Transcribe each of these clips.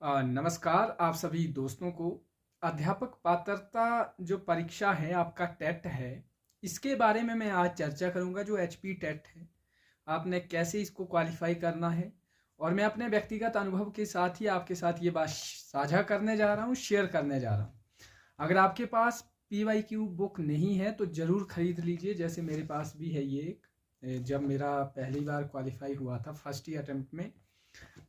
नमस्कार आप सभी दोस्तों को। अध्यापक पात्रता जो परीक्षा है आपका टेट है, इसके बारे में मैं आज चर्चा करूंगा। जो एचपी टेट है, आपने कैसे इसको क्वालिफाई करना है, और मैं अपने व्यक्तिगत अनुभव के साथ ही आपके साथ ये बात साझा करने जा रहा हूँ, शेयर करने जा रहा हूँ। अगर आपके पास PYQ बुक नहीं है तो ज़रूर खरीद लीजिए, जैसे मेरे पास भी है ये एक। जब मेरा पहली बार क्वालिफाई हुआ था फर्स्ट ही अटेम्प्ट में,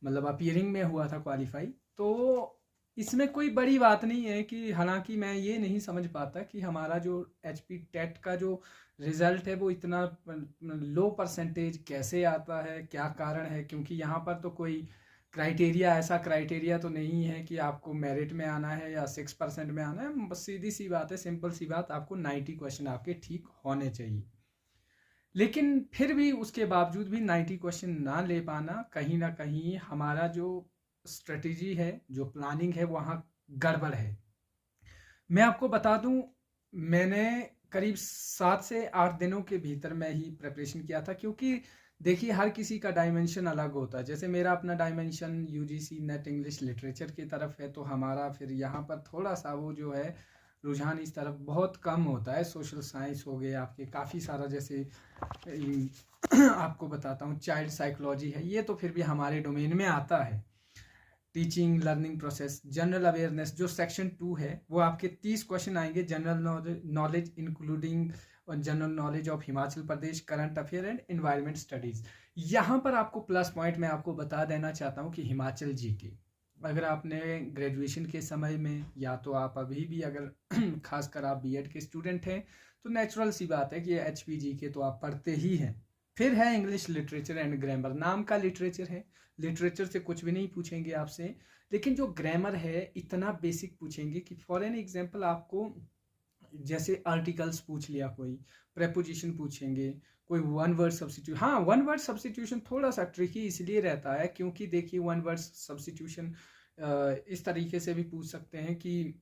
मतलब अपीयरिंग में हुआ था क्वालिफाई, तो इसमें कोई बड़ी बात नहीं है कि हालांकि मैं ये नहीं समझ पाता कि हमारा जो एचपी टेट का जो रिज़ल्ट है वो इतना लो परसेंटेज कैसे आता है, क्या कारण है। क्योंकि यहाँ पर तो कोई क्राइटेरिया, ऐसा क्राइटेरिया तो नहीं है कि आपको मेरिट में आना है या 6% में आना है। बस सीधी सी बात है, सिंपल सी बात, आपको 90 क्वेश्चन आपके ठीक होने चाहिए। लेकिन फिर भी उसके बावजूद भी 90 क्वेश्चन ना ले पाना, कहीं ना कहीं हमारा जो स्ट्रेटेजी है, जो प्लानिंग है, वहाँ गड़बड़ है। मैं आपको बता दूं, मैंने करीब 7 से 8 दिनों के भीतर में ही प्रिपरेशन किया था। क्योंकि देखिए, हर किसी का डायमेंशन अलग होता है। जैसे मेरा अपना dimension UGC net English literature की तरफ है, तो हमारा फिर यहाँ पर थोड़ा सा वो जो है रुझान इस तरफ बहुत कम होता है। सोशल साइंस हो गए आपके, काफ़ी सारा, जैसे आपको बताता हूँ चाइल्ड साइकोलॉजी है, ये तो फिर भी हमारे डोमेन में आता है। Teaching learning process, general awareness जो सेक्शन 2 है, वो आपके 30 क्वेश्चन आएंगे। General knowledge including general knowledge of Himachal Pradesh, current affair and environment studies. यहाँ पर आपको प्लस पॉइंट मैं आपको बता देना चाहता हूँ कि हिमाचल जीके, अगर आपने ग्रेजुएशन के समय में, या तो आप अभी भी अगर खासकर आप बीएड के स्टूडेंट हैं, तो नेचुरल सी बात है कि HPG के तो आप पढ़ते ही हैं। फिर है इंग्लिश लिटरेचर एंड ग्रामर, नाम का लिटरेचर है, लिटरेचर से कुछ भी नहीं पूछेंगे आपसे, लेकिन जो ग्रामर है इतना बेसिक पूछेंगे कि फॉर एन एग्जांपल आपको जैसे आर्टिकल्स पूछ लिया, कोई प्रेपोजिशन पूछेंगे, कोई वन वर्ड सब्स्टिट्यूशन। हाँ, वन वर्ड सब्स्टिट्यूशन थोड़ा सा ट्रिकी इसलिए रहता है क्योंकि देखिए, वन वर्ड सब्स्टिट्यूशन इस तरीके से भी पूछ सकते हैं कि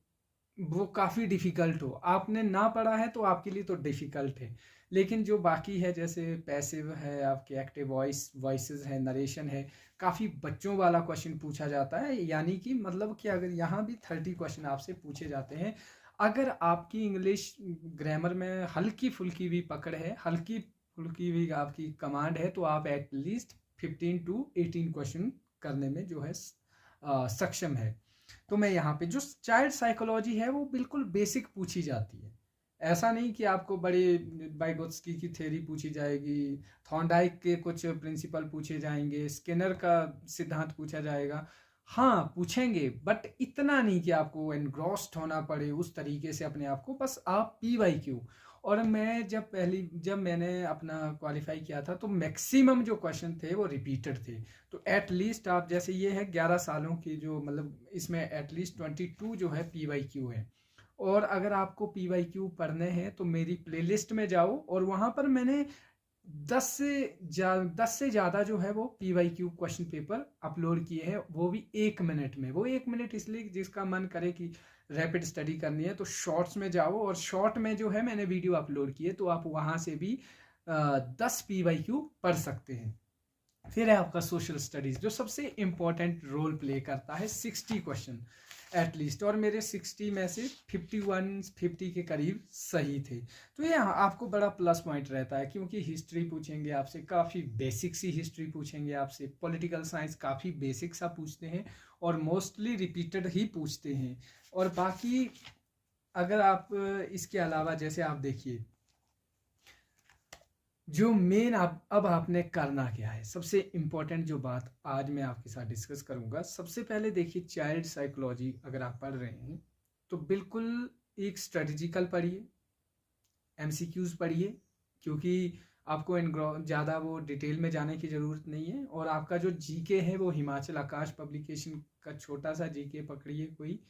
वो काफ़ी डिफ़िकल्ट हो, आपने ना पढ़ा है तो आपके लिए तो डिफ़िकल्ट है। लेकिन जो बाकी है, जैसे पैसिव है आपके, एक्टिव वॉइसेस है, नरेशन है, काफ़ी बच्चों वाला क्वेश्चन पूछा जाता है। यानी कि मतलब कि अगर यहाँ भी 30 क्वेश्चन आपसे पूछे जाते हैं, अगर आपकी इंग्लिश ग्रामर में हल्की फुल्की भी पकड़ है, हल्की फुल्की भी आपकी कमांड है, तो आप एटलीस्ट 15 to 18 क्वेश्चन करने में जो है सक्षम है। तो मैं यहाँ पे जो चाइल्ड साइकोलॉजी है वो बिल्कुल बेसिक पूछी जाती है। ऐसा नहीं कि आपको बड़े बाइगोत्स्की की थ्योरी पूछी जाएगी, थॉर्नडाइक के कुछ प्रिंसिपल पूछे जाएंगे, स्किनर का सिद्धांत पूछा जाएगा। हाँ, पूछेंगे, बट इतना नहीं कि आपको एनग्रॉस्ड होना पड़े उस तरीके से अपने आप को। बस आप PYQ। और मैं जब मैंने अपना क्वालिफाई किया था, तो मैक्सिमम जो क्वेश्चन थे वो रिपीटेड थे। तो एटलीस्ट आप, जैसे ये है 11 सालों की जो, मतलब इसमें एटलीस्ट 22 जो है PYQ है। और अगर आपको PYQ पढ़ने हैं तो मेरी प्लेलिस्ट में जाओ, और वहाँ पर मैंने 10 से ज़्यादा जो है वो PYQ क्वेश्चन पेपर अपलोड किए हैं, वो भी 1 मिनट में। वो 1 मिनट इसलिए जिसका मन करे कि रैपिड स्टडी करनी है तो शॉर्ट्स में जाओ, और शॉर्ट में जो है मैंने वीडियो अपलोड किए, तो आप वहाँ से भी 10 PYQ पढ़ सकते हैं। फिर है आपका सोशल स्टडीज, जो सबसे इंपॉर्टेंट रोल प्ले करता है, 60 क्वेश्चन एटलीस्ट, और मेरे 60 में से 50 के करीब सही थे। तो ये आपको बड़ा प्लस पॉइंट रहता है, क्योंकि हिस्ट्री पूछेंगे आपसे, काफ़ी बेसिक सी हिस्ट्री पूछेंगे आपसे। पॉलिटिकल साइंस काफ़ी बेसिक सा पूछते हैं, और मोस्टली रिपीटेड ही पूछते हैं। और बाकी अगर आप इसके अलावा, जैसे आप देखिए, जो मेन अब आपने करना क्या है, सबसे इम्पोर्टेंट जो बात आज मैं आपके साथ डिस्कस करूंगा। सबसे पहले देखिए, चाइल्ड साइकोलॉजी अगर आप पढ़ रहे हैं तो बिल्कुल एक स्ट्रेटजिकल पढ़िए, MCQs पढ़िए, क्योंकि आपको ज़्यादा वो डिटेल में जाने की ज़रूरत नहीं है। और आपका जो GK है वो हिमाचल आकाश पब्लिकेशन का छोटा सा GK पकड़िए कोई,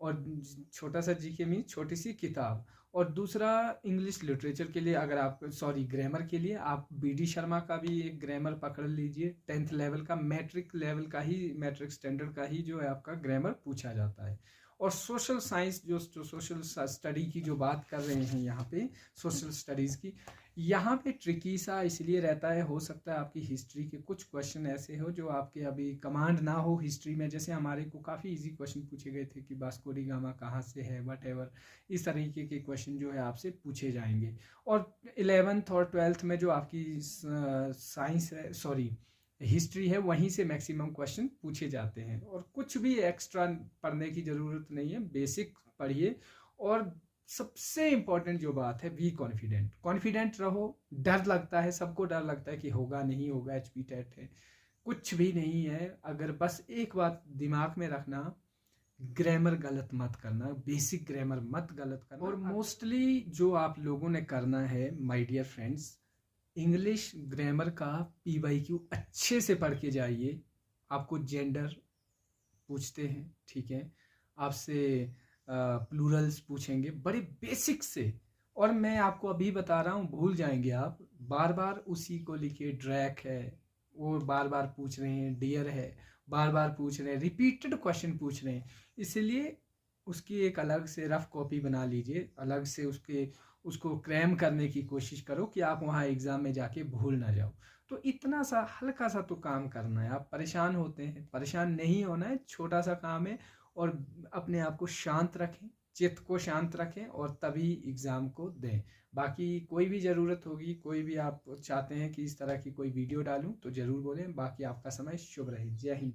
और छोटा सा GK मीन छोटी सी किताब। और दूसरा, इंग्लिश लिटरेचर के लिए, अगर आप ग्रामर के लिए आप BD शर्मा का भी एक ग्रामर पकड़ लीजिए। 10th लेवल का, मैट्रिक लेवल का ही, मैट्रिक स्टैंडर्ड का ही जो है आपका ग्रामर पूछा जाता है। और सोशल साइंस, जो सोशल स्टडी की जो बात कर रहे हैं यहाँ पे, सोशल स्टडीज़ की, यहाँ पे ट्रिकी सा इसलिए रहता है, हो सकता है आपकी हिस्ट्री के कुछ क्वेश्चन ऐसे हो जो आपके अभी कमांड ना हो हिस्ट्री में। जैसे हमारे को काफ़ी इजी क्वेश्चन पूछे गए थे कि वास्को डी गामा कहाँ से है, वट एवर, इस तरीके के क्वेश्चन जो है आपसे पूछे जाएंगे। और 11th और 12th में जो आपकी साइंस है, सॉरी हिस्ट्री है, वहीं से मैक्सिमम क्वेश्चन पूछे जाते हैं। और कुछ भी एक्स्ट्रा पढ़ने की ज़रूरत नहीं है, बेसिक पढ़िए। और सबसे इम्पॉर्टेंट जो बात है, बी कॉन्फिडेंट, कॉन्फिडेंट रहो। डर लगता है, सबको डर लगता है कि होगा नहीं होगा, एचपी टेट है, कुछ भी नहीं है। अगर बस एक बात दिमाग में रखना, ग्रामर गलत मत करना, बेसिक ग्रामर मत गलत करना। और मोस्टली जो आप लोगों ने करना है my dear friends, English grammar का PYQ अच्छे से पढ़ के जाइए। आपको जेंडर पूछते हैं, ठीक है, आपसे प्लूरल्स पूछेंगे बड़े बेसिक से। और मैं आपको अभी बता रहा हूँ, भूल जाएंगे आप, बार बार उसी को लिखिए। ड्रैक है, वो बार बार पूछ रहे हैं, डियर है, बार बार पूछ रहे हैं, रिपीटेड क्वेश्चन पूछ रहे हैं। इसलिए उसकी एक अलग से रफ कॉपी बना लीजिए, अलग से उसको क्रैम करने की कोशिश करो कि आप वहाँ एग्ज़ाम में जाके भूल ना जाओ। तो इतना सा हल्का सा तो काम करना है। आप परेशान होते हैं, परेशान नहीं होना है, छोटा सा काम है। और अपने आप को शांत रखें, चित्त को शांत रखें, और तभी एग्ज़ाम को दें। बाकी कोई भी ज़रूरत होगी, कोई भी आप चाहते हैं कि इस तरह की कोई वीडियो डालूं, तो ज़रूर बोलें। बाकी आपका समय शुभ रहे। जय हिंद।